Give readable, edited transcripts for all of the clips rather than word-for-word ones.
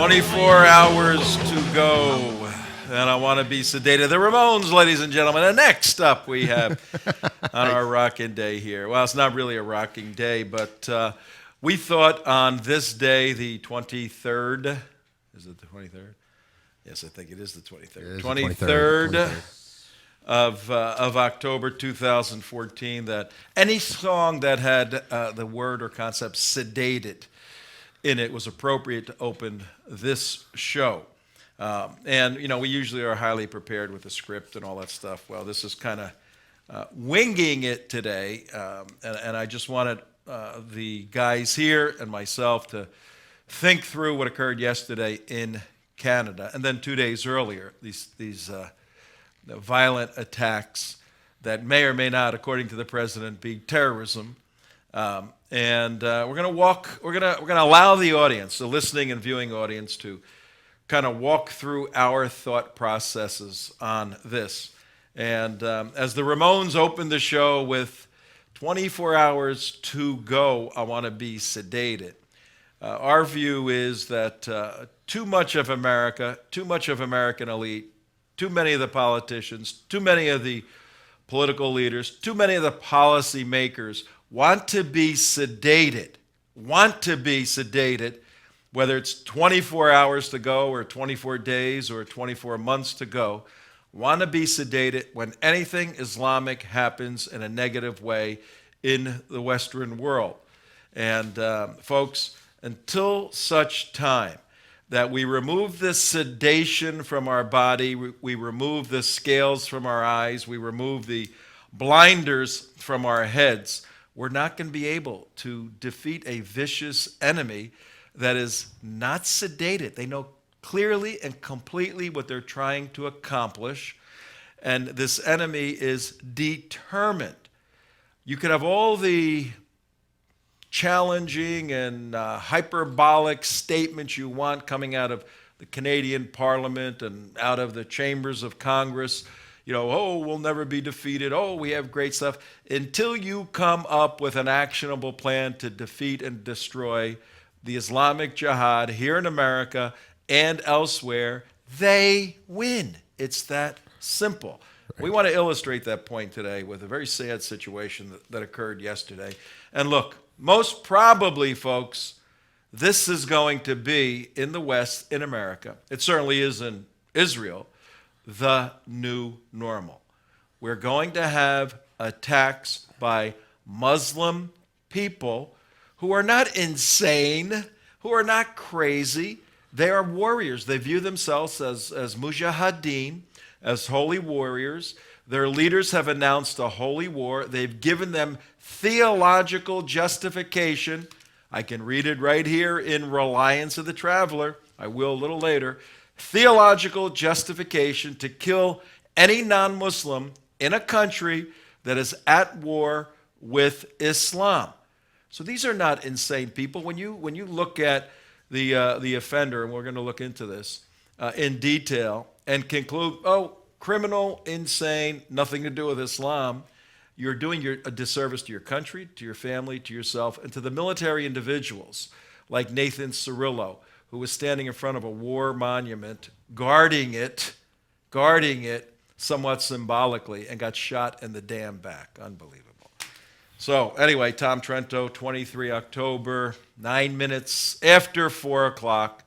24 hours to go, and I want to be sedated. The Ramones, ladies and gentlemen. And next up, we have on our rocking day here. Well, it's not really a rocking day, but we thought on this day, the 23rd. Is it the 23rd? Yes, I think it is the 23rd. 23rd of October 2014, that any song that had the word or concept sedated in it was appropriate to open this show. And, you know, we usually are highly prepared with the script and all that stuff. Well, this is kind of winging it today. And I just wanted the guys here and myself to think through what occurred yesterday in Canada. And then 2 days earlier, these violent attacks that may or may not, according to the president, be terrorism. And we're gonna allow the audience, the listening and viewing audience, to kind of walk through our thought processes on this. And as the Ramones opened the show with 24 hours to go, I want to be sedated. Our view is that too much of America, too much of American elite, too many of the politicians, too many of the political leaders, too many of the policy makers want to be sedated, whether it's 24 hours to go or 24 days or 24 months to go, want to be sedated when anything Islamic happens in a negative way in the Western world. And folks, until such time that we remove the sedation from our body, we remove the scales from our eyes, we remove the blinders from our heads, we're not going to be able to defeat a vicious enemy that is not sedated. They know clearly and completely what they're trying to accomplish, and this enemy is determined. You could have all the challenging and hyperbolic statements you want coming out of the Canadian Parliament and out of the chambers of Congress. You know, oh, we'll never be defeated. Oh, we have great stuff. Until you come up with an actionable plan to defeat and destroy the Islamic Jihad here in America and elsewhere, they win. It's that simple. Right. We want to illustrate that point today with a very sad situation that occurred yesterday. And look, most probably, folks, this is going to be in the West, in America. It certainly is in Israel, the new normal. We're going to have attacks by Muslim people who are not insane, who are not crazy. They are warriors. They view themselves as mujahideen, as holy warriors. Their leaders have announced a holy war. They've given them theological justification. I can read it right here in Reliance of the Traveler. I will a little later. Theological justification to kill any non-Muslim in a country that is at war with Islam. So these are not insane people. When you look at the offender, and we're going to look into this in detail and conclude, oh, criminal, insane, nothing to do with Islam, you're doing a disservice to your country, to your family, to yourself, and to the military individuals like Nathan Cirillo, who was standing in front of a war monument, guarding it somewhat symbolically, and got shot in the damn back. Unbelievable. So anyway, Tom Trento, 23 October, 9 minutes after 4 o'clock.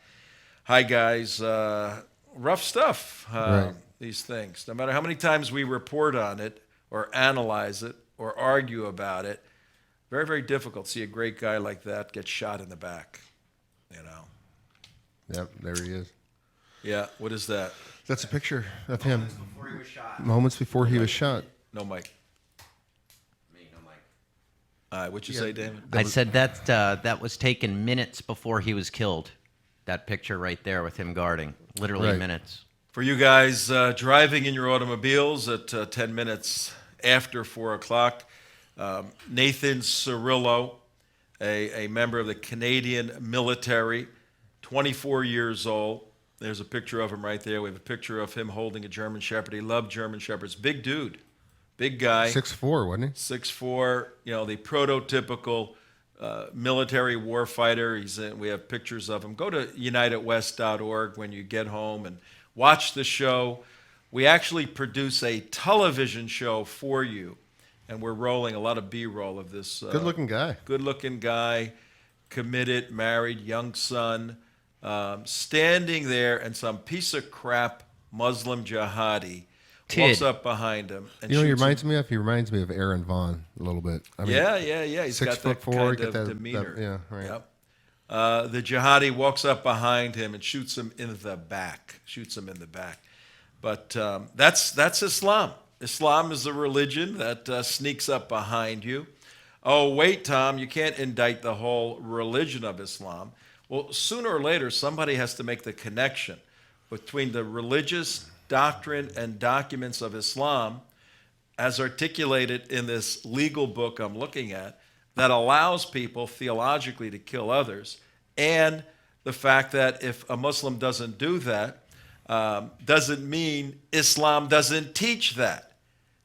Hi, guys. Rough stuff, Right. These things. No matter how many times we report on it or analyze it or argue about it, very, very difficult to see a great guy like that get shot in the back, you know. Yep, there he is. Yeah, what is that? That's a picture of him. Moments before he was shot. Moments before he was shot. No mic. Me, no mic. All right, what'd you say, David? I said that was taken minutes before he was killed. That picture right there with him guarding, literally Right. minutes. For you guys driving in your automobiles at 10 minutes after 4 o'clock, Nathan Cirillo, a member of the Canadian military, 24 years old. There's a picture of him right there. We have a picture of him holding a German Shepherd. He loved German Shepherds. Big dude, big guy. 6'4", wasn't he? 6'4", you know, the prototypical military warfighter. We have pictures of him. Go to unitedwest.org when you get home and watch the show. We actually produce a television show for you, and we're rolling a lot of B-roll of this. Good-looking guy. Good-looking guy, committed, married, young son, standing there, and some piece of crap Muslim jihadi walks up behind him. And You know what he shoots him. reminds me of? He reminds me of Aaron Vaughn a little bit. I mean, Yeah. He's got that 6'4", kind get of that- demeanor. yeah, right. Yep. The jihadi walks up behind him and shoots him in the back. But that's Islam. Islam is a religion that sneaks up behind you. Oh, wait, Tom, you can't indict the whole religion of Islam. Well, sooner or later, somebody has to make the connection between the religious doctrine and documents of Islam as articulated in this legal book I'm looking at that allows people theologically to kill others, and the fact that if a Muslim doesn't do that, doesn't mean Islam doesn't teach that.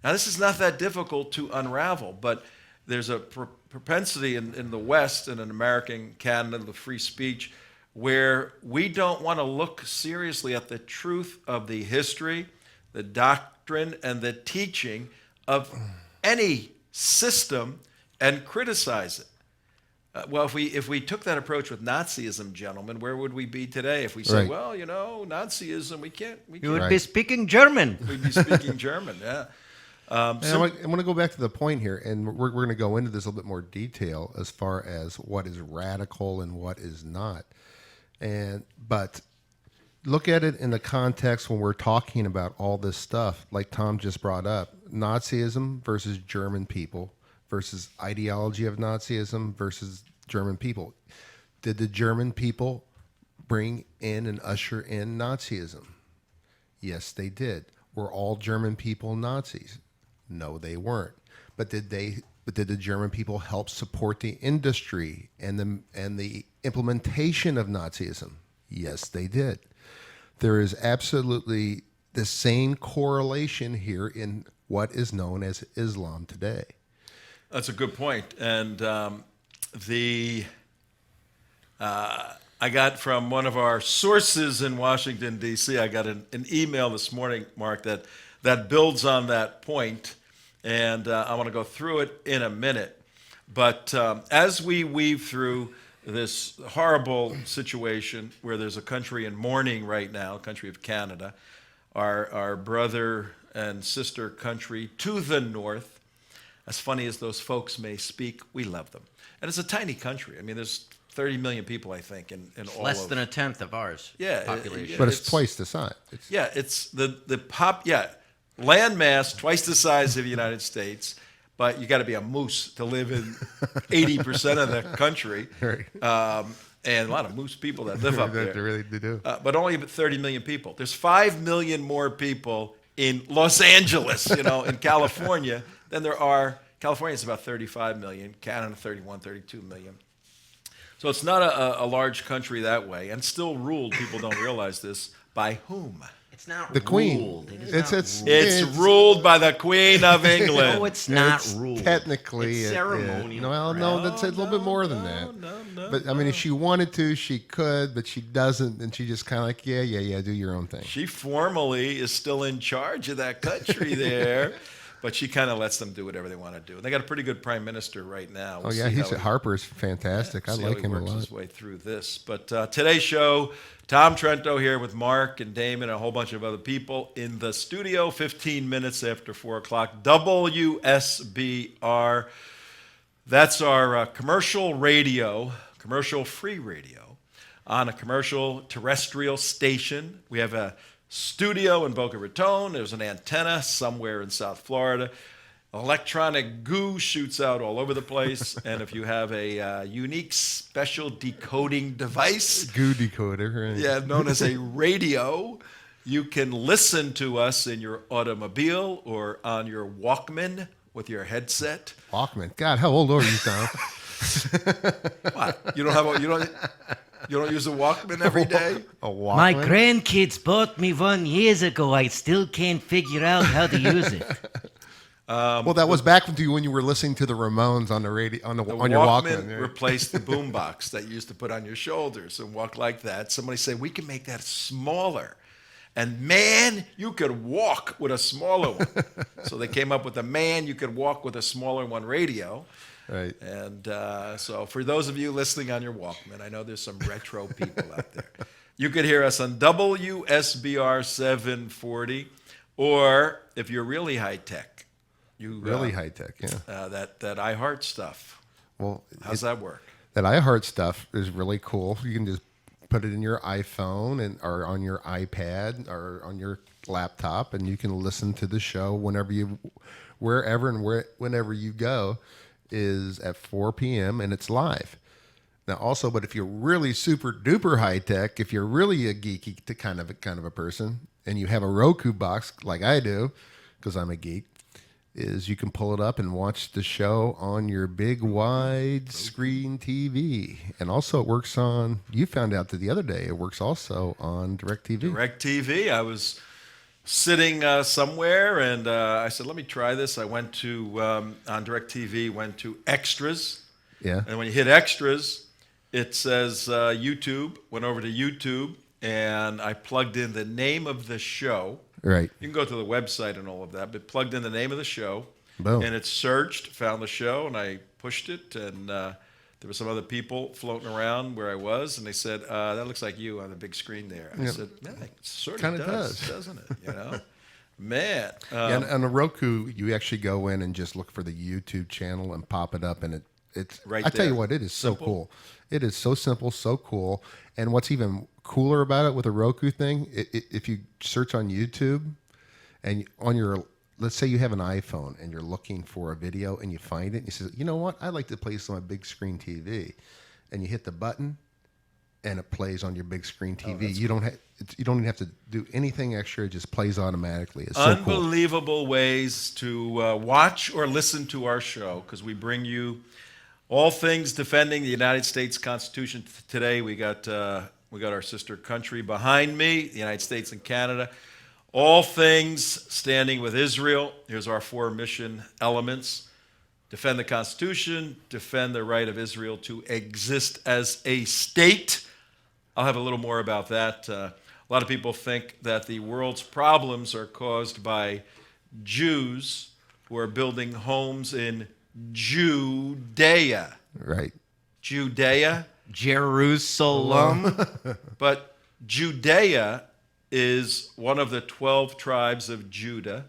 Now, this is not that difficult to unravel, but there's a propensity in the West and in American Canada, the free speech, where we don't want to look seriously at the truth of the history, the doctrine, and the teaching of any system and criticize it. Well, if we took that approach with Nazism, gentlemen, where would we be today? If we said, Right. well, Nazism, we can't. You would Right. be speaking German. We'd be speaking German, yeah. And I want to go back to the point here, and we're going to go into this a little bit more detail as far as what is radical and what is not. But look at it in the context when we're talking about all this stuff, like Tom just brought up, Nazism versus German people versus ideology of Nazism versus German people. Did the German people bring in and usher in Nazism? Yes, they did. Were all German people Nazis? No, they weren't. But did the German people help support the industry and the implementation of Nazism? Yes, they did. There is absolutely the same correlation here in what is known as Islam today. That's a good point. And I got from one of our sources in Washington, D.C., I got an email this morning, Mark, that builds on that point. And I want to go through it in a minute. But as we weave through this horrible situation where there's a country in mourning right now, country of Canada, our brother and sister country to the north, as funny as those folks may speak, we love them. And it's a tiny country. I mean, there's 30 million people, I think, in all Less of... than a tenth of ours population. But it's twice the size. It's land mass twice the size of the United States, but you got to be a moose to live in 80% of the country. Right. And a lot of moose people that live up there. They really do. But only about 30 million people. There's 5 million more people in Los Angeles, in California, than there are. California's about 35 million, Canada 31, 32 million. So it's not a large country that way, and still ruled, people don't realize this, by whom? It's not The Queen. ruled. It is It's- not it's- ruled. It's ruled by the Queen of England. No, it's not It's ruled. Technically, It's it is. ceremonial. No, that's a little bit more than that. No. But I mean, if she wanted to, she could, but she doesn't, and she just kind of like, yeah, do your own thing. She formally is still in charge of that country there, but she kind of lets them do whatever they want to do. And they got a pretty good prime minister right now. Oh We'll yeah, see how Harper's fantastic. I see how like he him a works lot. his way through this. But today's show, Tom Trento here with Mark and Damon and a whole bunch of other people in the studio, 15 minutes after 4 o'clock, WSBR. That's our commercial radio, commercial-free radio, on a commercial terrestrial station. We have a studio in Boca Raton. There's an antenna somewhere in South Florida. Electronic goo shoots out all over the place. And if you have a unique special decoding device, Goo decoder. Right? known as a radio, you can listen to us in your automobile or on your Walkman with your headset. Walkman. God, how old are you, Tom? What? You don't use a Walkman every day? A Walkman. My grandkids bought me one years ago. I still can't figure out how to use it. Well, that was back when you were listening to the Ramones on the radio on The your Walkman Walkman. replaced the boombox that you used to put on your shoulders and walk like that. Somebody said, we can make that smaller. And man, you could walk with a smaller one. So they came up with a man, you could walk with a smaller one radio. Right. And so for those of you listening on your Walkman, I know there's some retro people out there. You could hear us on WSBR 740, or if you're really high tech, you Really high tech, yeah. that iHeart stuff. Well, How's that work? that iHeart stuff is really cool. You can just put it in your iPhone or on your iPad or on your laptop, and you can listen to the show wherever and whenever you go. Is at 4 p.m. and it's live. Now, also, but if you're really super duper high tech, if you're really a geeky kind of a person, and you have a Roku box like I do, because I'm a geek, is you can pull it up and watch the show on your big wide screen TV. And also it works on, you found out the other day, it works also on DirecTV. DirecTV. I was sitting somewhere and I said, let me try this. I went to, on DirecTV, went to Extras. Yeah. And when you hit Extras, it says YouTube. Went over to YouTube and I plugged in the name of the show. Right. You can go to the website and all of that, but plugged in the name of the show. Boom. And it searched, found the show, and I pushed it, and there were some other people floating around where I was, and they said, that looks like you on the big screen there. I said, yeah, it sort of Kinda does, doesn't it? You know? Man. And on the Roku, you actually go in and just look for the YouTube channel and pop it up, and it's Right I tell you there. what, it is so Simple. cool. It is so simple, so cool. And what's even cooler about it with the Roku thing, if you search on YouTube and on your, let's say you have an iPhone and you're looking for a video and you find it and you say, you know what, I'd like to play this on my big screen TV, and you hit the button and it plays on your big screen TV. You don't even have to do anything extra. It just plays automatically. It's so cool. Unbelievable ways to watch or listen to our show, because we bring you all things defending the United States Constitution. Today we got our sister country behind me, the United States and Canada. All things standing with Israel. Here's our 4 mission elements: defend the Constitution, defend the right of Israel to exist as a state. I'll have a little more about that. A lot of people think that the world's problems are caused by Jews who are building homes in Judea. Right. Judea. Jerusalem. But Judea is one of the 12 tribes of Judah,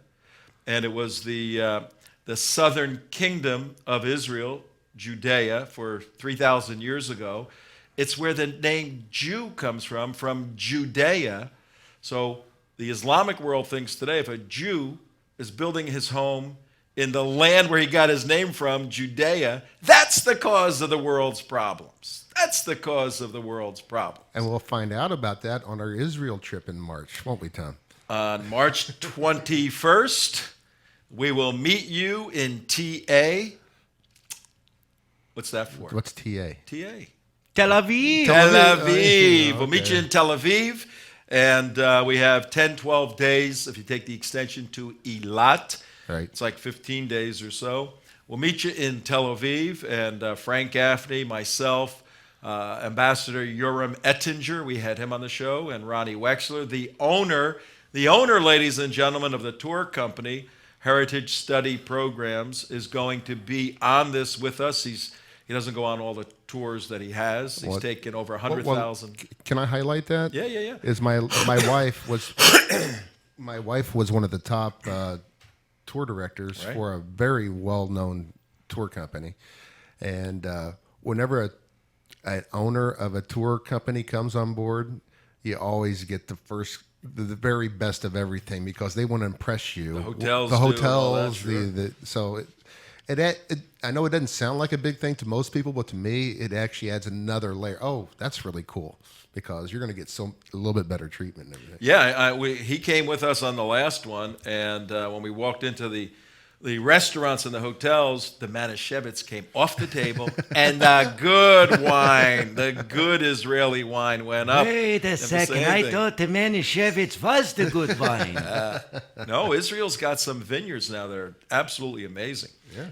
and it was the southern kingdom of Israel, Judea, for 3,000 years ago. It's where the name Jew comes from Judea. So the Islamic world thinks today if a Jew is building his home in the land where he got his name from, Judea, that's the cause of the world's problems. That's the cause of the world's problems. And we'll find out about that on our Israel trip in March, won't we, Tom? On March 21st, we will meet you in TA. What's that for? What's TA? TA. Tel Aviv. Tel Aviv. Aviv. Oh, We'll meet you in Tel Aviv. And we have 10, 12 days if you take the extension to Eilat. Right. It's like 15 days or so. We'll meet you in Tel Aviv. And Frank Gaffney, myself, Ambassador Yoram Ettinger, we had him on the show, and Ronnie Wexler, the owner, ladies and gentlemen, of the tour company, Heritage Study Programs, is going to be on this with us. He doesn't go on all the tours that he has. He's taken over 100,000. Can I highlight that? Yeah. Is my wife was my wife was one of the top tour directors Right. for a very well-known tour company, and whenever an owner of a tour company comes on board, you always get the very best of everything, because they want to impress you. hotels the do, all hotels, that, sure. I know it doesn't sound like a big thing to most people, but to me, it actually adds another layer. Oh, that's really cool, because you're going to get a little bit better treatment and everything. Yeah, he came with us on the last one, and when we walked into the the restaurants and the hotels, the Manischewitz came off the table, and the good wine, the good Israeli wine went up. Wait a Never say second. I anything. thought the Manischewitz was the good wine. No, Israel's got some vineyards now that are absolutely amazing,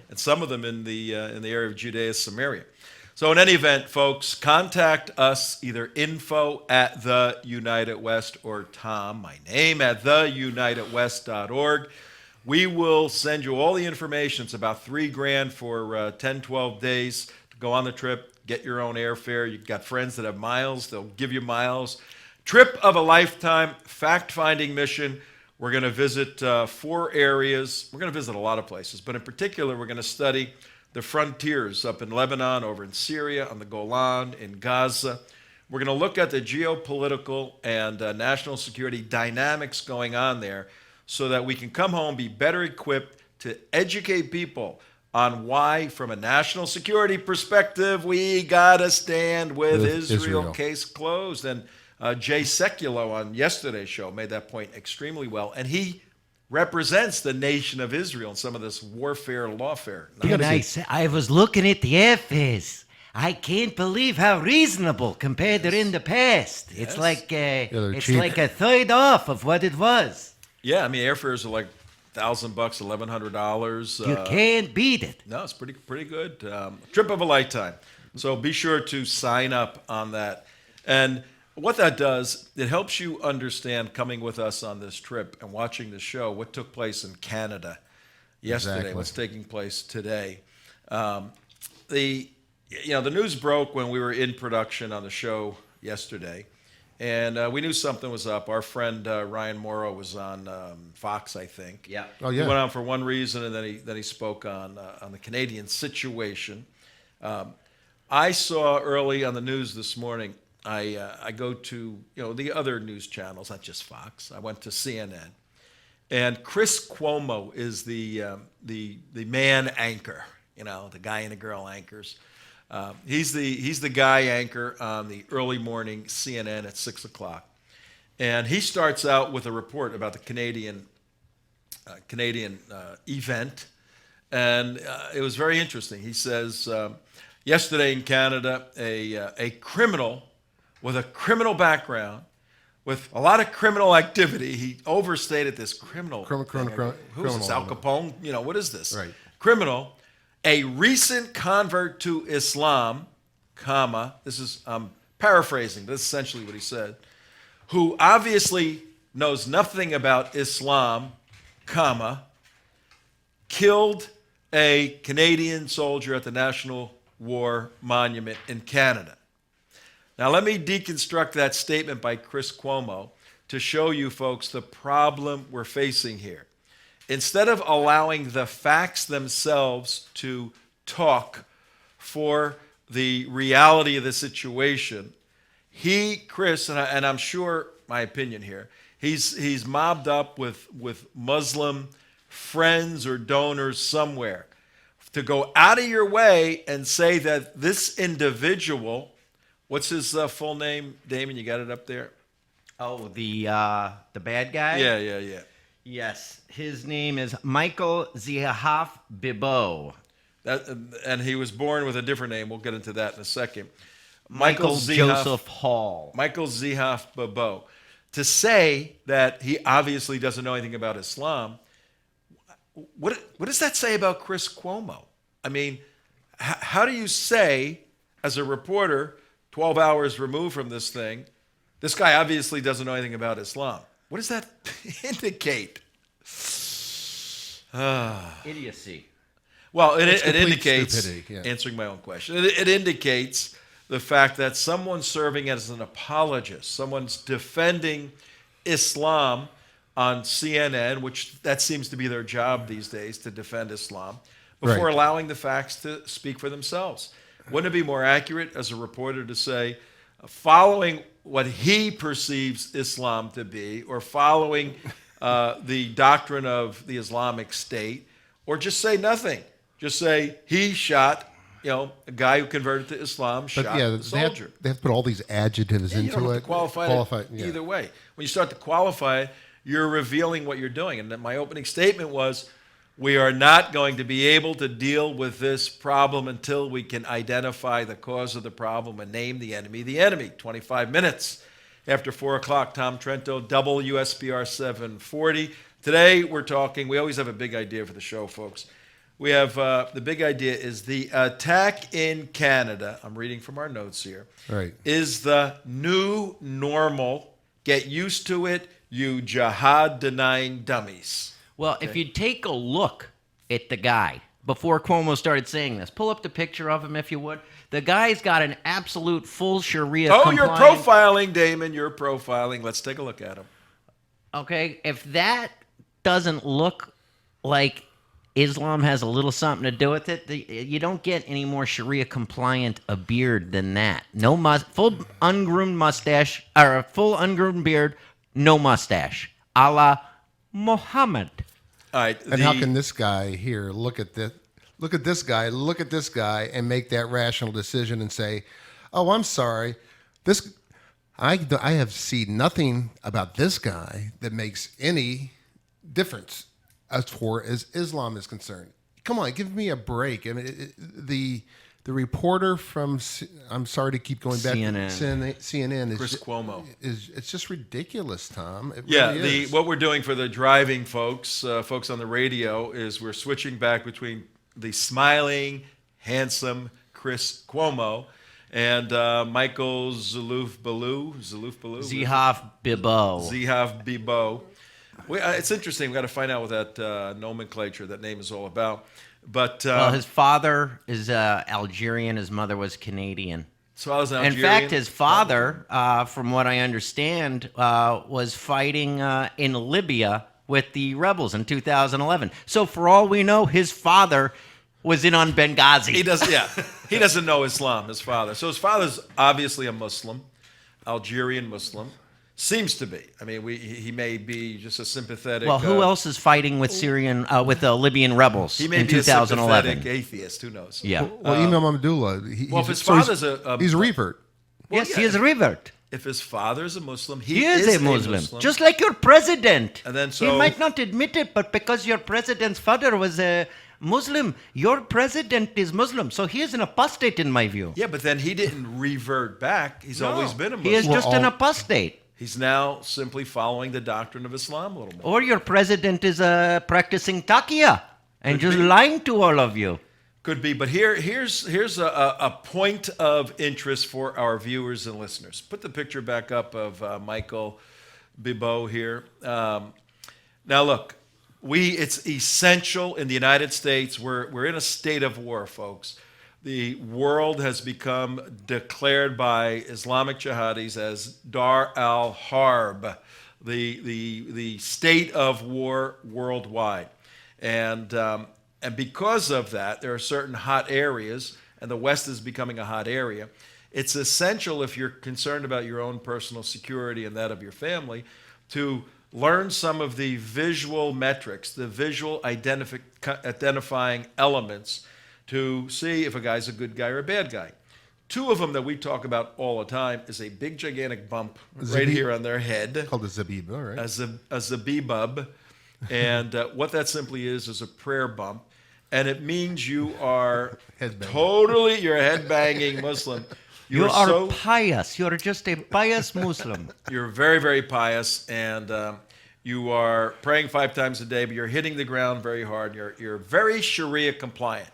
and some of them in the area of Judea, Samaria. So in any event, folks, contact us either info at the United West or Tom, my name, at theunitedwest.org. We will send you all the information. It's about $3,000 for 10, 12 days to go on the trip, get your own airfare. You've got friends that have miles, they'll give you miles. Trip of a lifetime, fact-finding mission. We're going to visit 4 areas. We're going to visit a lot of places, but in particular, we're going to study the frontiers up in Lebanon, over in Syria, on the Golan, in Gaza. We're going to look at the geopolitical and national security dynamics going on there so that we can come home, be better equipped to educate people on why, from a national security perspective, we got to stand with Israel. Case closed. And Jay Sekulow on yesterday's show made that point extremely well. And he represents the nation of Israel in some of this warfare, lawfare. And I was looking at the airfares. I can't believe how reasonable compared to in the past. It's like it's cheap. like a third off of what it was. Yeah, I mean, airfares are like $1,000, $1,100. You can't beat it. No, it's pretty good. Trip of a lifetime. So be sure to sign up on that. And what that does, it helps you understand, coming with us on this trip and watching the show, what took place in Canada yesterday, Exactly. what's taking place today. The news broke when we were in production on the show yesterday, and we knew something was up. Our friend Ryan Morrow was on Fox, I think. Yeah. Oh, He yeah. went on for one reason, and then he spoke on the Canadian situation. I saw early on the news this morning. I go to the other news channels, not just Fox. I went to CNN, and Chris Cuomo is the man anchor. The guy and the girl anchors. He's the guy anchor on the early morning CNN at 6 o'clock, and he starts out with a report about the Canadian event, and it was very interesting. He says yesterday in Canada, a criminal with a criminal background, with a lot of criminal activity. He overstated this criminal. Who's this? Al Capone? What is this? Right. Criminal, a recent convert to Islam, this is, I'm paraphrasing, but this is essentially what he said, who obviously knows nothing about Islam, killed a Canadian soldier at the National War Monument in Canada. Now, let me deconstruct that statement by Chris Cuomo to show you folks the problem we're facing here. Instead of allowing the facts themselves to talk for the reality of the situation, Chris, and I'm sure my opinion here, he's mobbed up with Muslim friends or donors somewhere to go out of your way and say that this individual, what's his full name, Damon? You got it up there? Oh, the bad guy? Yeah. Yes, his name is Michael Zihaf Bibo. And he was born with a different name. We'll get into that in a second. Michael Joseph Hall. Michael Zihaf Bibo. To say that he obviously doesn't know anything about Islam, what does that say about Chris Cuomo? I mean, how do you say, as a reporter, 12 hours removed from this thing, this guy obviously doesn't know anything about Islam? What does that indicate? Idiocy. Well, it complete indicates, stupidity, yeah. answering my own question, it indicates the fact that someone's serving as an apologist, someone's defending Islam on CNN, which that seems to be their job these days, to defend Islam, before Right. allowing the facts to speak for themselves. Wouldn't it be more accurate as a reporter to say, following what he perceives Islam to be, or following the doctrine of the Islamic State, or just say nothing? Just say he shot, a guy who converted to Islam, But shot yeah, a soldier. they have to put all these adjectives You into don't have it. to qualify it yeah. either way. When you start to qualify it, you're revealing what you're doing. And then my opening statement was, We are not going to be able to deal with this problem until we can identify the cause of the problem and name the enemy the enemy. 25 minutes after 4 o'clock, Tom Trento, WSBR 740. Today we're talking, we always have a big idea for the show, folks. We have, the big idea is the attack in Canada, I'm reading from our notes here, Right. is the new normal. Get used to it, you jihad-denying dummies. Well, if you take a look at the guy before Cuomo started saying this, pull up the picture of him if you would. The guy's got an absolute full Sharia Oh, compliant. you're profiling, Damon. You're profiling. Let's take a look at him. Okay, if that doesn't look like Islam has a little something to do with it, you don't get any more Sharia compliant a beard than that. No full ungroomed mustache, or a full ungroomed beard, no mustache, a la Muhammad. All right. And how can this guy here look at this guy, and make that rational decision and say, "Oh, I'm sorry, this I have seen nothing about this guy that makes any difference as far as Islam is concerned." Come on, give me a break. I mean, the reporter from I'm sorry to keep going back CNN. to CNN is Chris Cuomo. it's just ridiculous, Tom. It Yeah, really is. what we're doing for the driving folks, folks on the radio, is we're switching back between the smiling, handsome Chris Cuomo and Michael Zalouf-Balou. Zihav Bibo. Zihav Bibo. It's interesting. We've got to find out what that nomenclature, that name is all about. But Well, his father is Algerian. His mother was Canadian. so I was an In Algerian. fact, his father, from what I understand, was fighting in Libya with the rebels in 2011. So for all we know, his father was in on Benghazi. He doesn't. Yeah, he doesn't know Islam. His father. So his father's obviously a Muslim, Algerian Muslim. Seems to be. I mean, he may be just a sympathetic. Well, who else is fighting with with the Libyan rebels He may in be a 2011? sympathetic atheist. Who knows? Yeah. Well, Imam Abdullah. Well, if his father's he's a revert. Well, Yes, yeah, he is a revert. If his father's a Muslim, He is a Muslim, just like your president. And then he so- might not admit it, but because your president's father was a Muslim, your president is Muslim, so he is an apostate in my view. Yeah, but then he didn't revert back. He's always been a Muslim. He is just an Well, apostate. He's now simply following the doctrine of Islam a little more. Or your president is practicing taqiyya and Could just be. lying to all of you. Could be, but here's a point of interest for our viewers and listeners. Put the picture back up of Michael Bibo here. Now look, it's essential in the United States. We're in a state of war, folks. The world has become declared by Islamic jihadis as Dar al-Harb, the state of war worldwide. And because of that, there are certain hot areas, and the West is becoming a hot area. It's essential, if you're concerned about your own personal security and that of your family, to learn some of the visual metrics, the visual identifying elements to see if a guy's a good guy or a bad guy. Two of them that we talk about all the time is a big, gigantic bump right here on their head, Called a zabib, all right. a zabibub. And what that simply is a prayer bump. And it means you are Headbanging. you're a headbanging Muslim. You are so, pious. You're just a pious Muslim. you're very, very pious, and you are praying 5 times a day, but you're hitting the ground very hard. You're very Sharia compliant.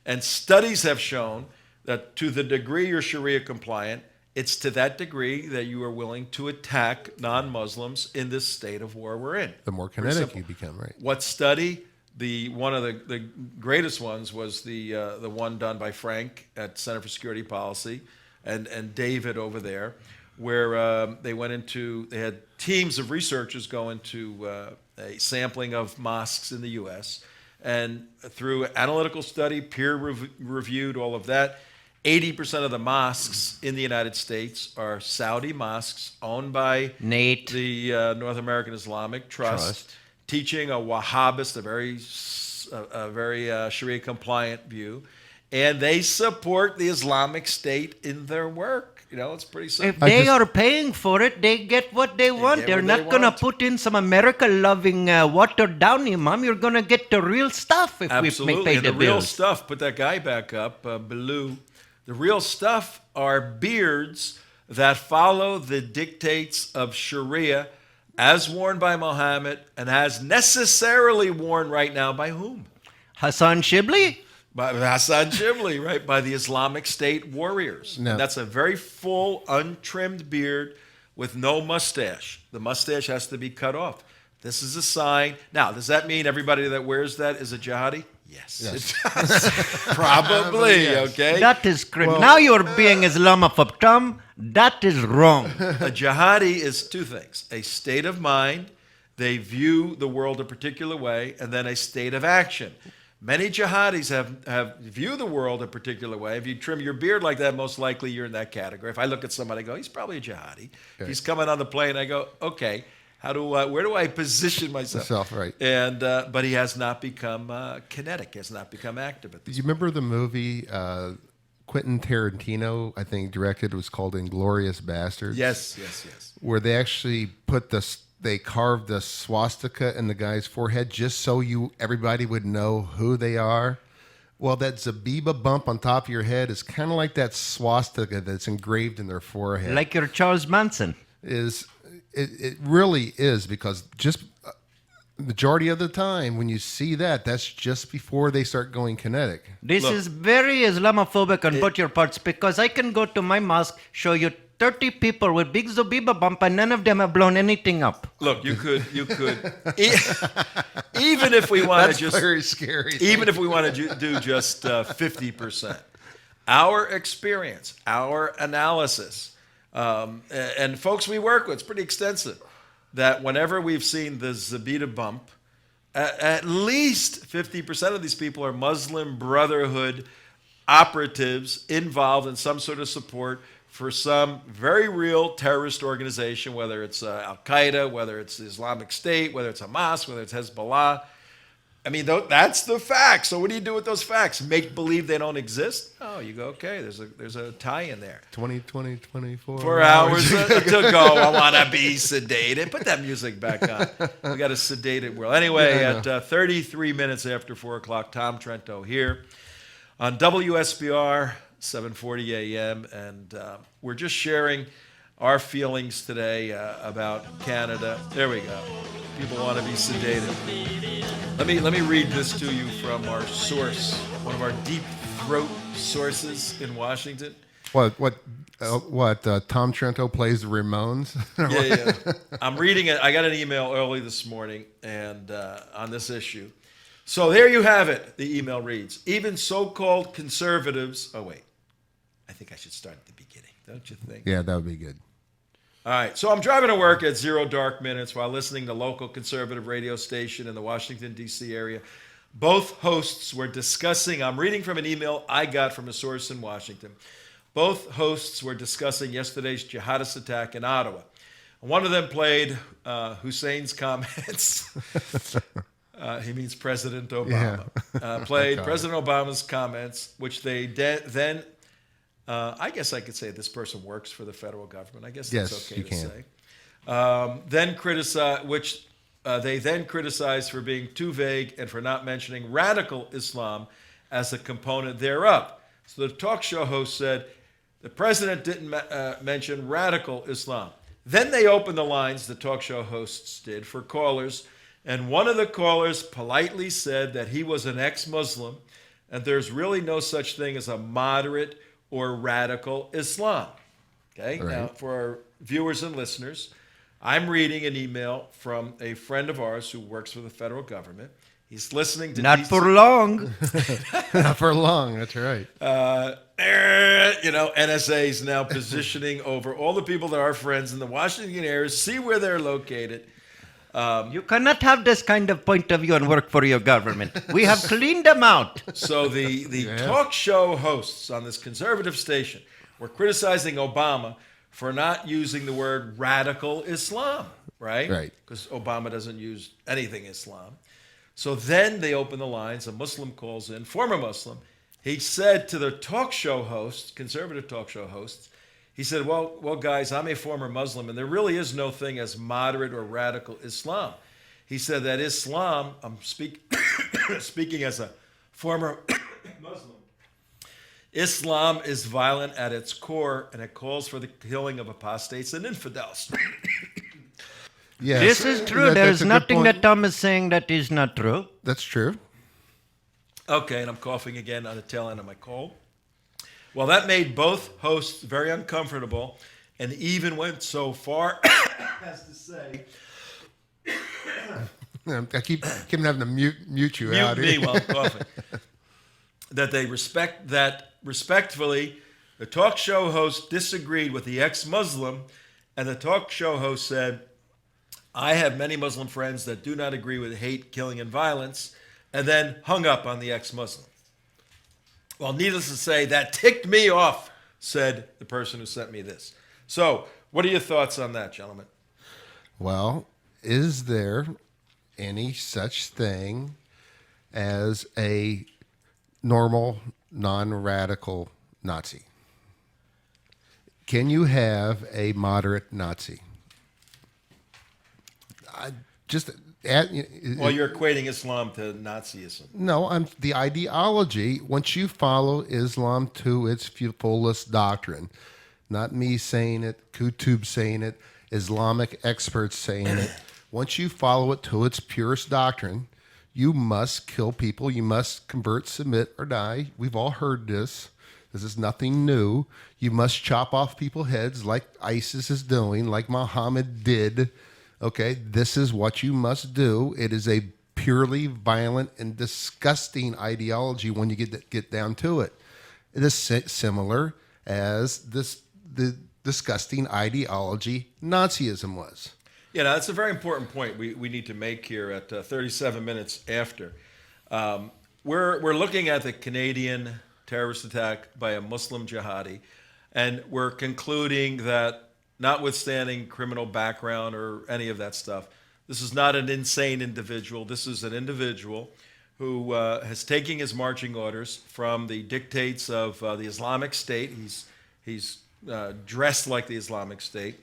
And studies have shown that to the degree you're Sharia compliant, it's to that degree that you are willing to attack non-Muslims in this state of war we're in. The more Very kinetic simple. you become, right? What study? One of the greatest ones was the one done by Frank at Center for Security Policy and David over there, where they had teams of researchers go into a sampling of mosques in the U.S. and through analytical study, peer-reviewed, all of that, 80% of the mosques in the United States are Saudi mosques owned by Nate. the North American Islamic Trust. Teaching a Wahhabist, a very Sharia compliant view, and they support the Islamic State in their work. It's pretty If simple. they are paying for it, they get what they want. get They're what they not going to want. put in some America-loving watered down imam. You're going to get the real stuff if we Absolutely. pay And the the real bills. stuff, put that guy back up, Baloo. The real stuff are beards that follow the dictates of Sharia as worn by Muhammad and as necessarily worn right now by whom? Hassan Shibli? By Hassan Shibli, right? By the Islamic State warriors. No. And that's a very full, untrimmed beard with no mustache. The mustache has to be cut off. This is a sign. Now, does that mean everybody that wears that is a jihadi? Yes. It does. Probably, Yes. okay? That is correct. Now you're being Islamophobe, Tom. That is wrong. A jihadi is two things: a state of mind, they view the world a particular way, and then a state of action. Many jihadis have view the world a particular way. If you trim your beard like that, most likely you're in that category. If I look at somebody, I go, he's probably a jihadi. If he's coming on the plane, I go, okay, where do I position myself? Right. And but he has not become kinetic. Has not become active at Do this. you remember the movie Quentin Tarantino, I think, directed? It was called Inglourious Bastards. Yes. Where they actually they carved the swastika in the guy's forehead just so everybody would know who they are. Well, that Zabiba bump on top of your head is kind of like that swastika that's engraved in their forehead. Like you're Charles Manson. It really is, because just majority of the time when you see that, that's just before they start going kinetic. This Look. is very Islamophobic on both your parts, because I can go to my mosque, show you 30 people with big Zobiba bump, and none of them have blown anything up. Look, you could, even if we want That's to just very scary. even if we want to do just 50%, our experience, our analysis, and folks we work with, it's pretty extensive, that whenever we've seen the Zabita bump, at least 50% of these people are Muslim Brotherhood operatives involved in some sort of support for some very real terrorist organization, whether it's Al-Qaeda, whether it's the Islamic State, whether it's Hamas, whether it's Hezbollah. I mean, that's the facts. So what do you do with those facts? Make believe they don't exist? Oh, you go, okay, there's a tie in there. 20, 24 4 hours to go. I want to be sedated. Put that music back on. We got a sedated world. Anyway, Yeah, I at 33 minutes after 4 o'clock, Tom Trento here on WSBR, 7:40 a.m. And we're just sharing our feelings today about Canada. There we go. People want to be sedated. Let me read this to you from our source, one of our deep throat sources in Washington. What? Tom Trento plays the Ramones? Yeah. I'm reading it. I got an email early this morning and on this issue. So there you have it. The email reads, even so-called conservatives. Oh, wait. I think I should start at the beginning, don't you think? Yeah, that would be good. All right. So I'm driving to work at 0 dark minutes while listening to local conservative radio station in the Washington, D.C. area. Both hosts were discussing, I'm reading from an email I got from a source in Washington. Both hosts were discussing yesterday's jihadist attack in Ottawa. One of them played Hussein's comments. He means President Obama. Yeah. Played President Obama's comments, which they then, I guess I could say this person works for the federal government. I guess that's Yes, okay you to can. say. Then criticize, which they then criticized for being too vague and for not mentioning radical Islam as a component thereof. So the talk show host said, the president didn't mention radical Islam. Then they opened the lines, the talk show hosts did, for callers. And one of the callers politely said that he was an ex-Muslim and there's really no such thing as a moderate or radical Islam. Okay, Right. Now for our viewers and listeners, I'm reading an email from a friend of ours who works for the federal government. He's listening to Not DC for long. Not for long, that's right. NSA is now positioning over all the people that are friends in the Washington area, see where they're located. You cannot have this kind of point of view and work for your government. We have cleaned them out. So the talk show hosts on this conservative station were criticizing Obama for not using the word radical Islam, right? Right. Because Obama doesn't use anything Islam. So then they open the lines. A Muslim calls in, former Muslim. He said to the talk show hosts, conservative talk show hosts, He said, well, guys, I'm a former Muslim, and there really is no thing as moderate or radical Islam. He said that Islam, speaking as a former Muslim, Islam is violent at its core, and it calls for the killing of apostates and infidels. Yes, This is true. That's There's a good nothing point. that Tom is saying that is not true. That's true. Okay, and I'm coughing again on the tail end of my cold. Well, that made both hosts very uncomfortable, and even went so far as to say, I keep having to mute you out mute me here. while I'm coughing, that they respectfully, the talk show host disagreed with the ex-Muslim, and the talk show host said, I have many Muslim friends that do not agree with hate, killing, and violence, and then hung up on the ex-Muslim. Well, needless to say, that ticked me off, said the person who sent me this. So, what are your thoughts on that, gentlemen? Well, is there any such thing as a normal, non-radical Nazi? Can you have a moderate Nazi? Well, you're equating Islam to Nazism. No, the ideology. Once you follow Islam to its fullest doctrine, not me saying it, Kutub saying it, Islamic experts saying it. Once you follow it to its purest doctrine, you must kill people. You must convert, submit, or die. We've all heard this. This is nothing new. You must chop off people's heads like ISIS is doing, like Muhammad did. Okay, this is what you must do. It is a purely violent and disgusting ideology when you get down to it. It is similar as the disgusting ideology Nazism was. Yeah, now, that's a very important point we need to make here at 37 minutes after. We're looking at the Canadian terrorist attack by a Muslim jihadi, and we're concluding that notwithstanding criminal background or any of that stuff, this is not an insane individual. This is an individual who has taken his marching orders from the dictates of the Islamic State. He's dressed like the Islamic State,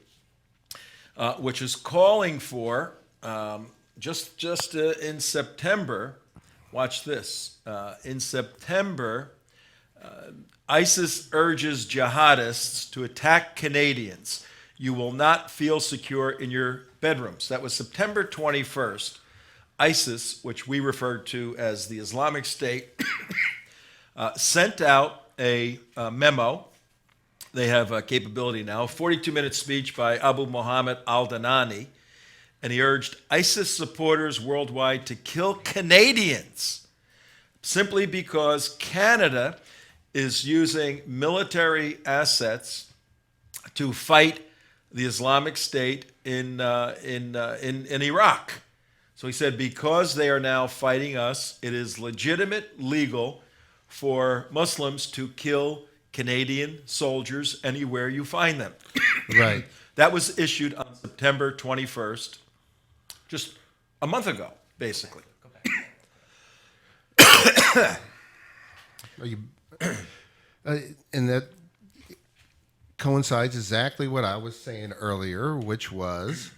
which is calling for just in September. Watch this. In September, ISIS urges jihadists to attack Canadians. You will not feel secure in your bedrooms. That was September 21st. ISIS, which we refer to as the Islamic State, sent out a memo. They have a capability now, a 42-minute speech by Abu Muhammad al-Danani, and he urged ISIS supporters worldwide to kill Canadians simply because Canada is using military assets to fight the Islamic State in Iraq. So he said, because they are now fighting us, it is legitimate, legal for Muslims to kill Canadian soldiers anywhere you find them. Right. That was issued on September 21st, just a month ago, basically. Are you, and that coincides exactly what I was saying earlier, which was,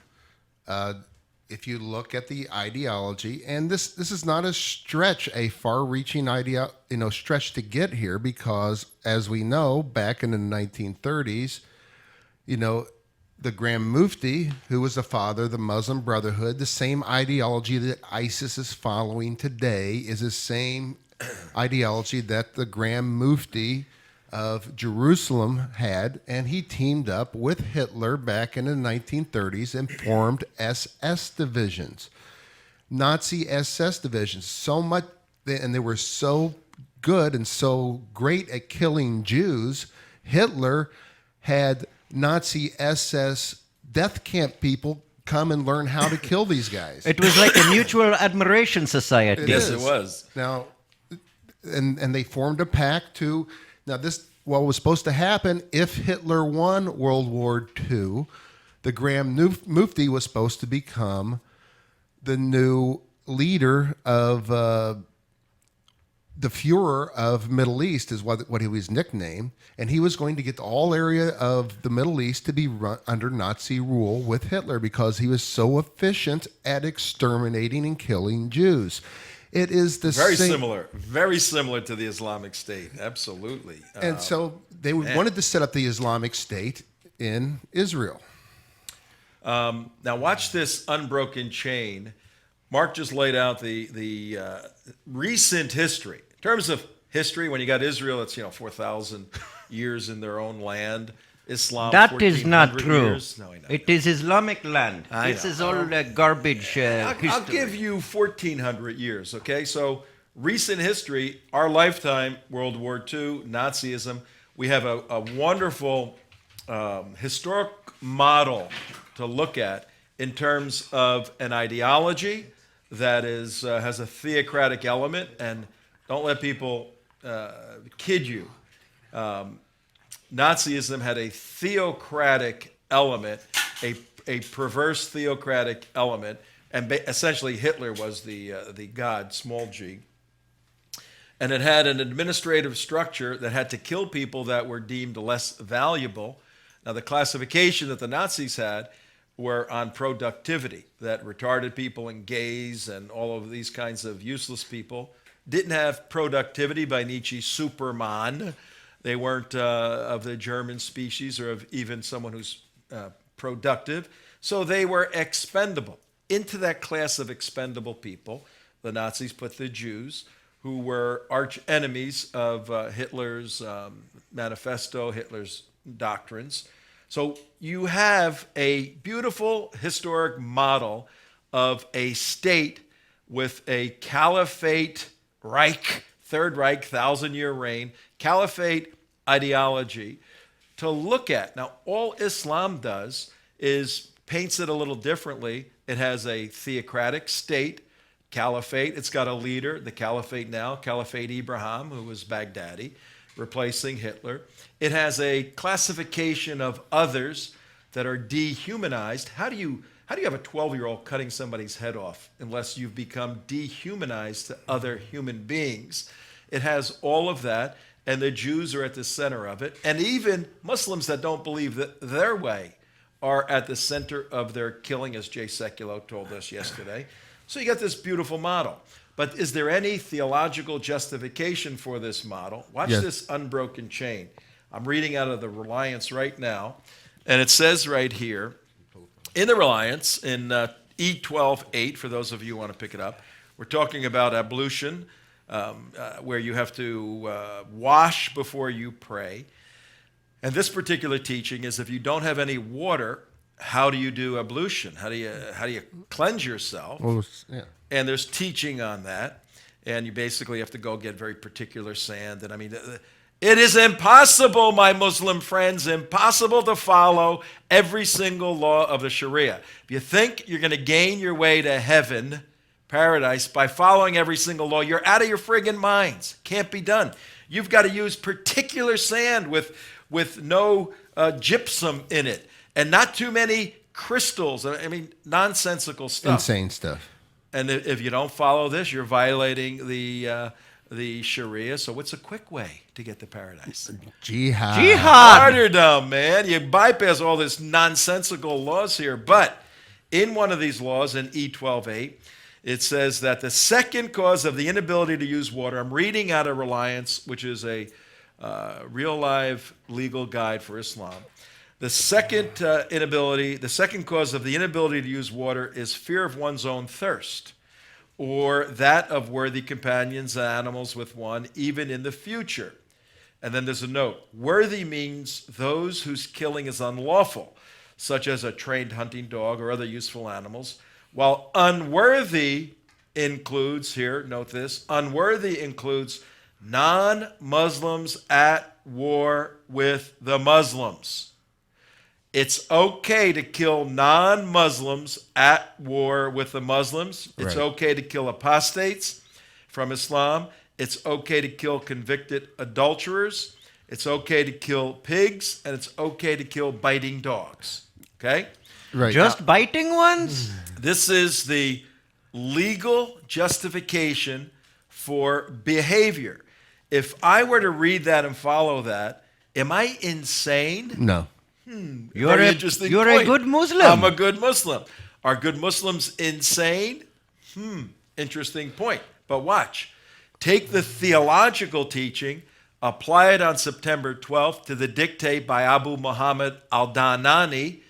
if you look at the ideology, and this is not a stretch, a far-reaching stretch to get here, because as we know, back in the 1930s, the Grand Mufti, who was the father of the Muslim Brotherhood, the same ideology that ISIS is following today is the same ideology that the Grand Mufti of Jerusalem had, and he teamed up with Hitler back in the 1930s and formed SS divisions, Nazi SS divisions. So much, and they were so good and so great at killing Jews. Hitler had Nazi SS death camp people come and learn how to kill these guys. It was like a mutual admiration society. Yes, it was. Now, and they formed a pact to. Now, what was supposed to happen if Hitler won World War II, the Grand Mufti was supposed to become the new leader of the the Führer of Middle East is what he was nicknamed, and he was going to get all area of the Middle East to be run under Nazi rule with Hitler because he was so efficient at exterminating and killing Jews. It is the Very same, very similar to the Islamic State. Absolutely. and so they wanted to set up the Islamic State in Israel. Now watch this unbroken chain. Mark just laid out the recent history. In terms of history, when you got Israel, it's 4,000 years in their own land. Islam, That is not 1,400 true. years. No, I know. It is Islamic land. I This know. is all garbage I'll history. give you 1,400 years, okay? So recent history, our lifetime, World War II, Nazism, we have a wonderful historic model to look at in terms of an ideology that has a theocratic element, and don't let people kid you. Nazism had a theocratic element, a perverse theocratic element, and essentially Hitler was the god, small g. And it had an administrative structure that had to kill people that were deemed less valuable. Now, the classification that the Nazis had were on productivity, that retarded people and gays and all of these kinds of useless people didn't have productivity, by Nietzsche, Superman. They weren't of the German species or of even someone who's productive. So they were expendable. Into that class of expendable people, the Nazis put the Jews, who were arch enemies of Hitler's manifesto, Hitler's doctrines. So you have a beautiful historic model of a state with a caliphate Reich, Third Reich, 1,000-year reign, caliphate ideology to look at. Now, all Islam does is paints it a little differently. It has a theocratic state, caliphate. It's got a leader, the caliphate now, Caliphate Ibrahim, who was Baghdadi, replacing Hitler. It has a classification of others that are dehumanized. How do you have a 12-year-old cutting somebody's head off unless you've become dehumanized to other human beings? It has all of that, and the Jews are at the center of it. And even Muslims that don't believe that their way are at the center of their killing, as Jay Sekulow told us yesterday. So you got this beautiful model. But is there any theological justification for this model? Watch Yes. this unbroken chain. I'm reading out of the Reliance right now, and it says right here, in the Reliance, in E12:8, for those of you who want to pick it up, we're talking about ablution, where you have to wash before you pray. And this particular teaching is if you don't have any water, how do you do ablution? How do you cleanse yourself? Well, yeah. And there's teaching on that. And you basically have to go get very particular sand. And I mean, it is impossible, my Muslim friends, impossible to follow every single law of the Sharia. If you think you're going to gain your way to heaven, paradise, by following every single law, you're out of your friggin' minds. Can't be done. You've got to use particular sand with no gypsum in it and not too many crystals. I mean, nonsensical stuff. Insane stuff. And if you don't follow this, you're violating the Sharia. So what's a quick way to get to paradise? Jihad. Jihad! Martyrdom, man. You bypass all this nonsensical laws here. But in one of these laws, in E12:8, it says that the second cause of the inability to use water, I'm reading out of Reliance, which is a real live legal guide for Islam. The second cause of the inability to use water is fear of one's own thirst, or that of worthy companions and animals with one, even in the future. And then there's a note. Worthy means those whose killing is unlawful, such as a trained hunting dog or other useful animals, while unworthy includes, here, note this, unworthy includes non-Muslims at war with the Muslims. It's okay to kill non-Muslims at war with the Muslims. It's Right. okay to kill apostates from Islam. It's okay to kill convicted adulterers. It's okay to kill pigs, and it's okay to kill biting dogs. Okay? Right. Just biting ones? This is the legal justification for behavior. If I were to read that and follow that, am I insane? No. Very interesting you're point. a good Muslim. I'm a good Muslim. Are good Muslims insane? Interesting point. But watch. Take the theological teaching, apply it on September 12th to the dictate by Abu Muhammad al-Danani,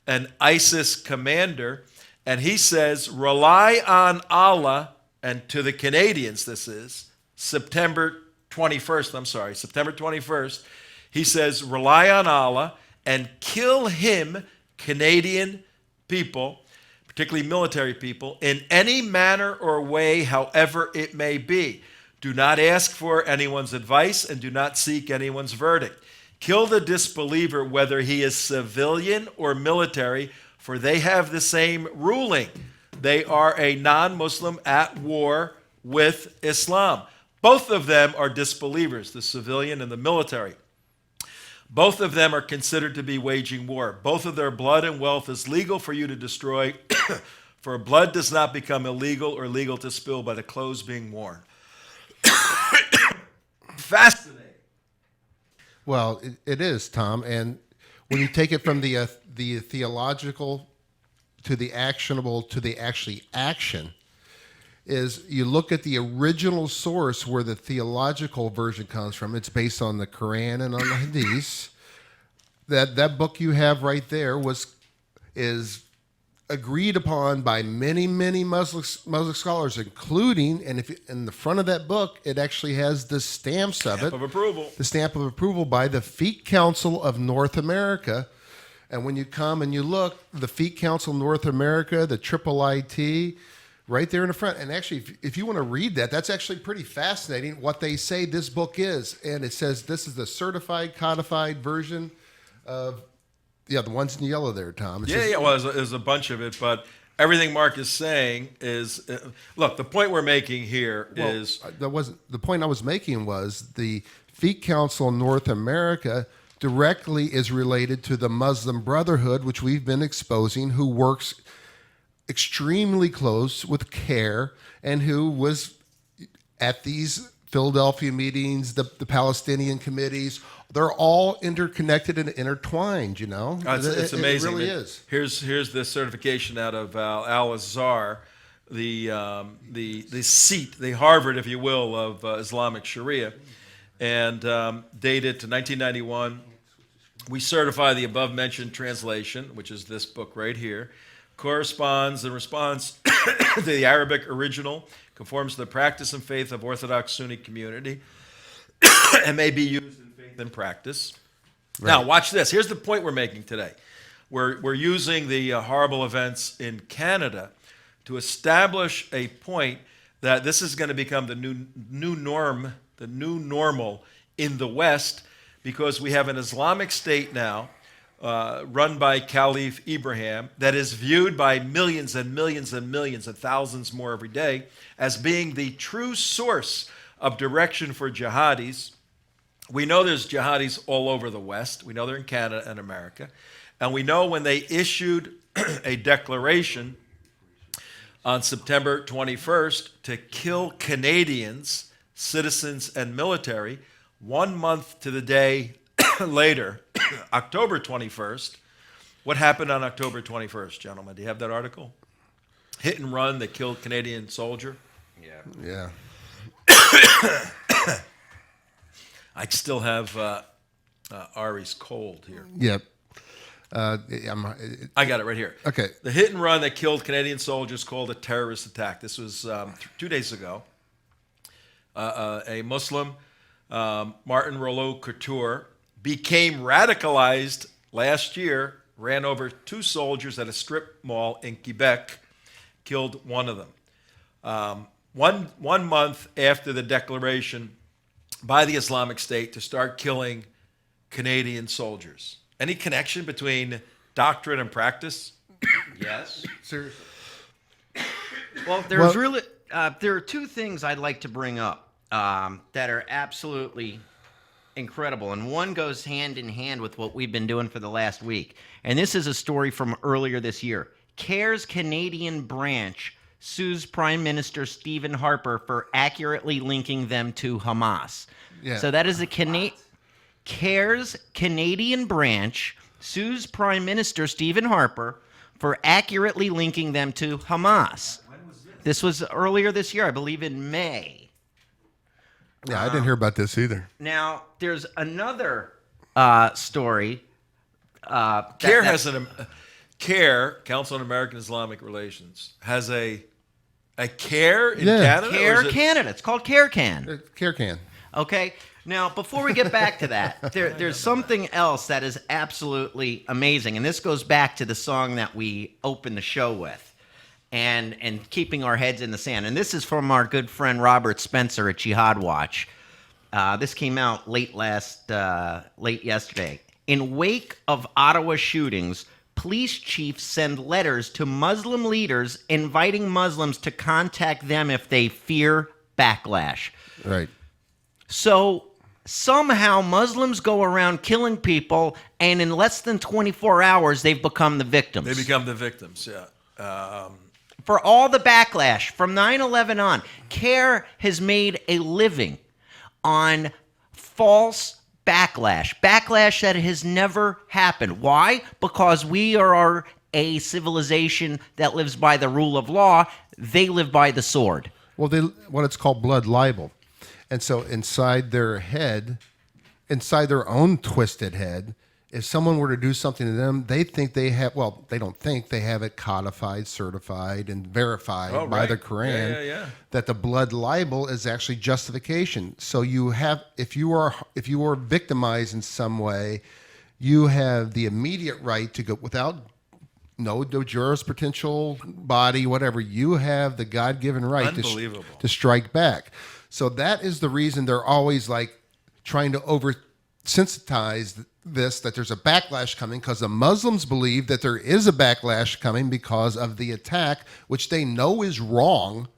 an ISIS commander, and he says, rely on Allah, and to the Canadians this is, September 21st, he says, rely on Allah and kill him, Canadian people, particularly military people, in any manner or way, however it may be. Do not ask for anyone's advice and do not seek anyone's verdict. Kill the disbeliever, whether he is civilian or military, for they have the same ruling. They are a non-Muslim at war with Islam. Both of them are disbelievers, the civilian and the military. Both of them are considered to be waging war. Both of their blood and wealth is legal for you to destroy, for blood does not become illegal or legal to spill by the clothes being worn. Fascinating. Well, it is, Tom. And when you take it from the theological to the actionable to the actually action, is you look at the original source where the theological version comes from. It's based on the Quran and on the Hadith. That book you have right there is agreed upon by many Muslim scholars, including, and if in the front of that book, it actually has the stamps of it. Stamp of approval. The stamp of approval by the Fiqh Council of North America. And when you come and you look, the Fiqh Council of North America, the IIIT, right there in the front. And actually, if you want to read that, that's actually pretty fascinating what they say this book is. And it says this is the certified, codified version of, the ones in yellow there, Tom. It says, Well, there's a bunch of it, but everything Mark is saying is, look, the point we're making here is... That wasn't, the point I was making was the Fiqh Council of North America directly is related to the Muslim Brotherhood, which we've been exposing, who works extremely close with CARE and who was at these Philadelphia meetings, the Palestinian committees. They're all interconnected and intertwined, you know. It's amazing. It really is. Here's the certification out of Al-Azhar, the seat, the Harvard, if you will, of Islamic Sharia, and dated to 1991. We certify the above-mentioned translation, which is this book right here, corresponds in response to the Arabic original, conforms to the practice and faith of Orthodox Sunni community, and may be used in faith and practice. Right. Now, watch this. Here's the point we're making today. We're using the horrible events in Canada to establish a point that this is going to become the new norm, the new normal in the West, because we have an Islamic State now run by Caliph Ibrahim that is viewed by millions and millions and millions and thousands more every day as being the true source of direction for jihadis. We know there's jihadis all over the West. We know they're in Canada and America. And we know when they issued a declaration on September 21st to kill Canadians, citizens and military, 1 month to the day later, October 21st. What happened on October 21st, gentlemen? Do you have that article? Hit and run that killed Canadian soldier. Yeah. I still have Ari's cold here. Yep. I got it right here. Okay. The hit and run that killed Canadian soldiers called a terrorist attack. This was 2 days ago. A Muslim, Martin Rouleau-Couture, became radicalized last year, ran over 2 soldiers at a strip mall in Quebec, killed one of them. 1 month after the declaration by the Islamic State to start killing Canadian soldiers. Any connection between doctrine and practice? Yes. Seriously. Well, there are 2 things I'd like to bring up that are absolutely incredible, and one goes hand in hand with what we've been doing for the last week. And this is a story from earlier this year. CARE's Canadian branch sues Prime Minister Stephen Harper for accurately linking them to Hamas. Yeah. So that is CARE's Canadian branch sues Prime Minister Stephen Harper for accurately linking them to Hamas. When was this? This was earlier this year, I believe in May. Yeah, I didn't hear about this either. Now, there's another story. CARE has CARE, Council on American Islamic Relations, has a CARE in Canada? Or CARE is it- Canada. It's called CARE Can. Care can. Okay. Now, before we get back to that, there's something else that is absolutely amazing, and this goes back to the song that we opened the show with, and keeping our heads in the sand. And this is from our good friend Robert Spencer at Jihad Watch. This came out late yesterday. In wake of Ottawa shootings, police chiefs send letters to Muslim leaders inviting Muslims to contact them if they fear backlash. Right. So somehow Muslims go around killing people, and in less than 24 hours, they've become the victims. They become the victims, yeah. For all the backlash from 9/11 on, CARE has made a living on false backlash that has never happened. Why? Because we are a civilization that lives by the rule of law. They live by the sword. Well, what it's called blood libel. And so inside their head, inside their own twisted head, if someone were to do something to them, they think they have, well, they don't think, they have it codified, certified, and verified by right. the Quran Yeah. that the blood libel is actually justification. So you have, if you are victimized in some way, you have the immediate right to go without no jurisprudential body, whatever. You have the God-given right Unbelievable. to strike back. So that is the reason they're always like trying to over-sensitize this, that there's a backlash coming, because the Muslims believe that there is a backlash coming because of the attack, which they know is wrong,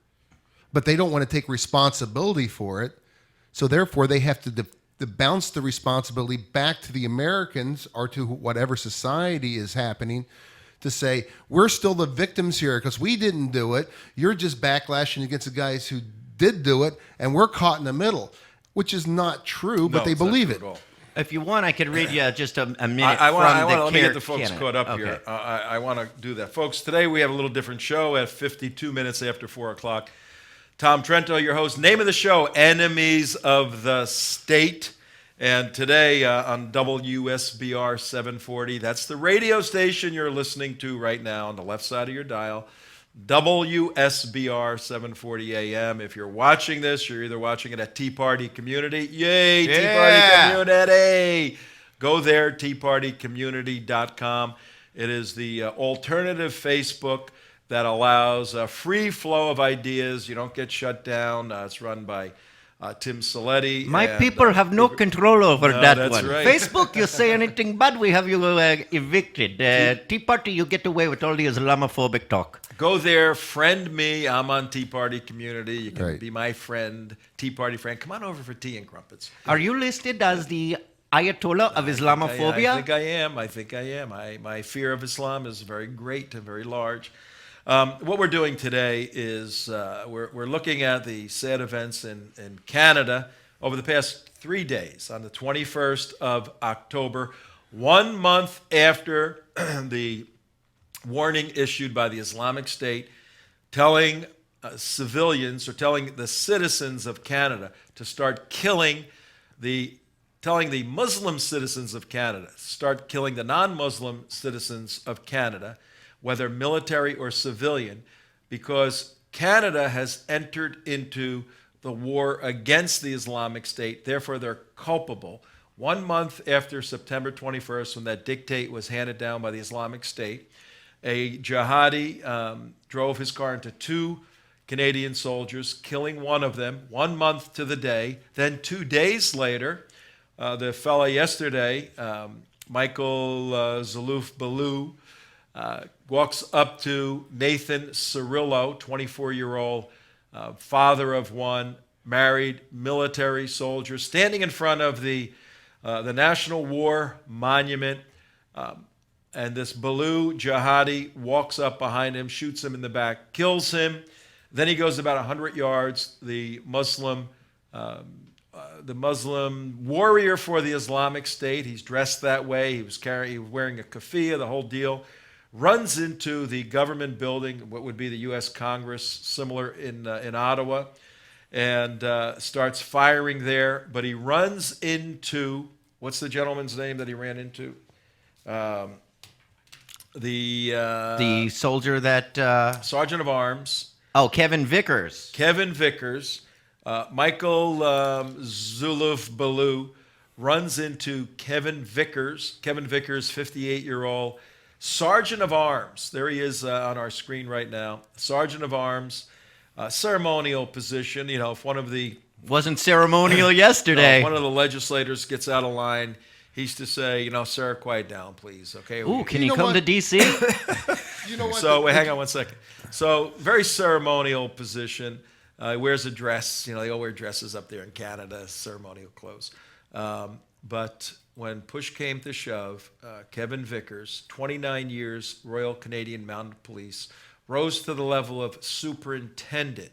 but they don't want to take responsibility for it. So therefore, they have to bounce the responsibility back to the Americans or to whatever society is happening to say, we're still the victims here because we didn't do it. You're just backlashing against the guys who did do it, and we're caught in the middle, which is not true, but No, they it's not believe true it. at all. If you want, I could read you just a minute I want from the let me CARE get the folks Canada. caught up Okay. here. I want to do that. Folks, today we have a little different show at 52 minutes after 4 o'clock. Tom Trento, your host. Name of the show, Enemies of the State. And today on WSBR 740, that's the radio station you're listening to right now on the left side of your dial. WSBR 740 AM. If you're watching this, you're either watching it at Tea Party Community. Yay, Tea Party Community. Go there, teapartycommunity.com. It is the alternative Facebook that allows a free flow of ideas. You don't get shut down. It's run by Tim Saletti. My and, people have no control over No, that that's one. right. Facebook, you say anything bad, we have you evicted. Tea Party, you get away with all the Islamophobic talk. Go there, friend me. I'm on Tea Party Community. You can Right. be my friend, Tea Party friend. Come on over for tea and crumpets. Are you listed as the Ayatollah of Islamophobia? I think I am. My fear of Islam is very great and very large. What we're doing today is we're looking at the sad events in Canada over the past 3 days. On the 21st of October, 1 month after the warning issued by the Islamic State telling civilians or telling the citizens of Canada to start telling the Muslim citizens of Canada, start killing the non-Muslim citizens of Canada, whether military or civilian, because Canada has entered into the war against the Islamic State. Therefore, they're culpable. 1 month after September 21st, when that dictate was handed down by the Islamic State, a jihadi drove his car into 2 Canadian soldiers, killing one of them 1 month to the day. Then 2 days later, the fella yesterday, Michael Zalouf Ballou, walks up to Nathan Cirillo, 24-year-old father of one, married military soldier, standing in front of the National War Monument, And this Balu jihadi walks up behind him, shoots him in the back, kills him. Then he goes about 100 yards. The Muslim warrior for the Islamic State, he's dressed that way. He was wearing a keffiyeh, the whole deal. Runs into the government building, what would be the U.S. Congress, similar in Ottawa, and starts firing there. But he runs into, what's the gentleman's name that he ran into? The soldier that. Sergeant of Arms. Oh, Kevin Vickers. Kevin Vickers. Michael Zuluf Balu runs into Kevin Vickers. Kevin Vickers, 58-year-old Sergeant of Arms. There he is on our screen right now. Sergeant of Arms, ceremonial position. You know, if one of the Wasn't ceremonial yesterday. one of the legislators gets out of line, he used to say, you know, sir, quiet down, please. Okay. Ooh, can You you know come what? to D.C.? You know what? So wait, hang on one second. So very ceremonial position. He wears a dress. You know, they all wear dresses up there in Canada, ceremonial clothes. But when push came to shove, Kevin Vickers, 29 years, Royal Canadian Mounted Police, rose to the level of superintendent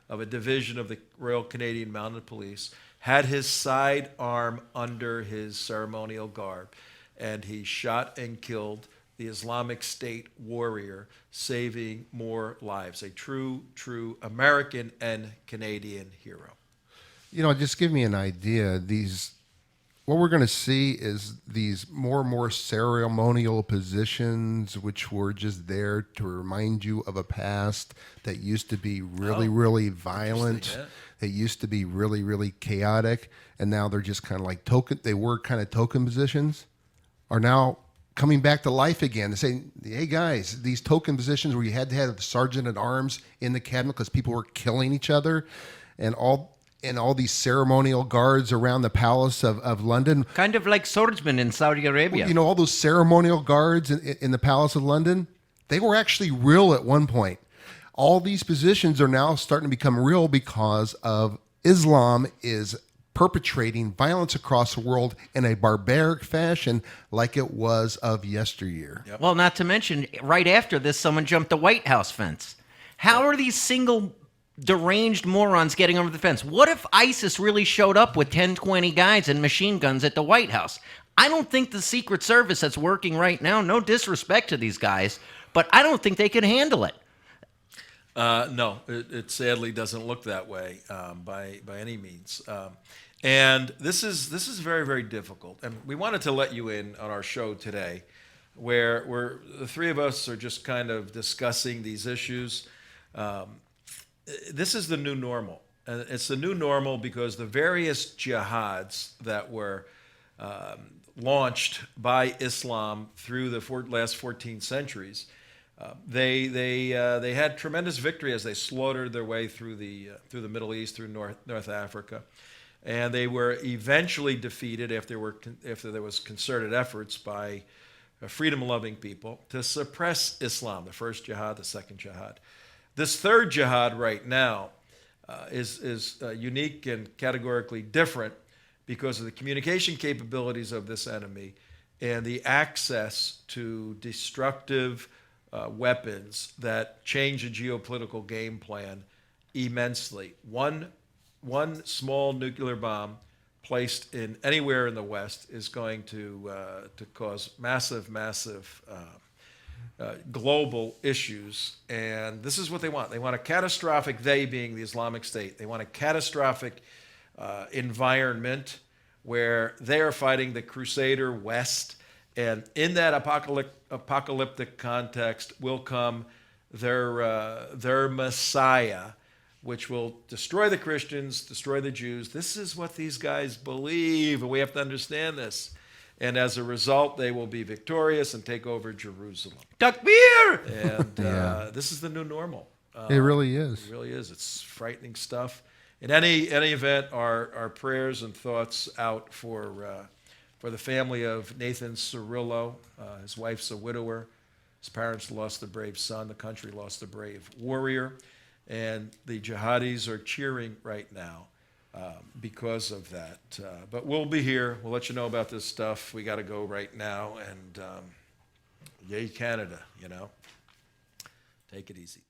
of a division of the Royal Canadian Mounted Police, had his side arm under his ceremonial garb, and he shot and killed the Islamic State warrior, saving more lives. A true American and Canadian hero. You know, just give me an idea. What we're going to see is these more and more ceremonial positions, which were just there to remind you of a past that used to be really violent. Yeah. It used to be really chaotic, and now they're just kind of like token. They were kind of token positions, are now coming back to life again. They're saying, "Hey guys, these token positions where you had to have the sergeant at arms in the cabinet because people were killing each other, and all these ceremonial guards around the Palace of London." Kind of like swordsmen in Saudi Arabia. You know, all those ceremonial guards in the Palace of London, they were actually real at one point. All these positions are now starting to become real because of Islam is perpetrating violence across the world in a barbaric fashion like it was of yesteryear. Yep. Well, not to mention, right after this, someone jumped the White House fence. How are these single deranged morons getting over the fence? What if ISIS really showed up with 10, 20 guys and machine guns at the White House? I don't think the Secret Service that's working right now, no disrespect to these guys, but I don't think they could handle it. No, it sadly doesn't look that way by any means. And this is very difficult. And we wanted to let you in on our show today, where the three of us are just kind of discussing these issues. This is the new normal, and it's the new normal because the various jihads that were launched by Islam through the last 14 centuries. They had tremendous victory as they slaughtered their way through the Middle East, through North Africa, and they were eventually defeated after there was concerted efforts by freedom-loving people to suppress Islam. The first jihad, the second jihad, this third jihad right now is unique and categorically different because of the communication capabilities of this enemy and the access to destructive weapons that change a geopolitical game plan immensely. One small nuclear bomb placed in anywhere in the West is going to cause massive global issues, and this is what they want. They want a catastrophic, they being the Islamic State, they want a catastrophic environment where they are fighting the Crusader West. And in that apocalyptic context will come their Messiah, which will destroy the Christians, destroy the Jews. This is what these guys believe, and we have to understand this. And as a result, they will be victorious and take over Jerusalem. Takbir! And this is the new normal. It really is. It really is. It's frightening stuff. In any event, our prayers and thoughts out for the family of Nathan Cirillo. His wife's a widower. His parents lost a brave son. The country lost a brave warrior. And the jihadis are cheering right now because of that. But we'll be here. We'll let you know about this stuff. We got to go right now. And Yay, Canada, Take it easy.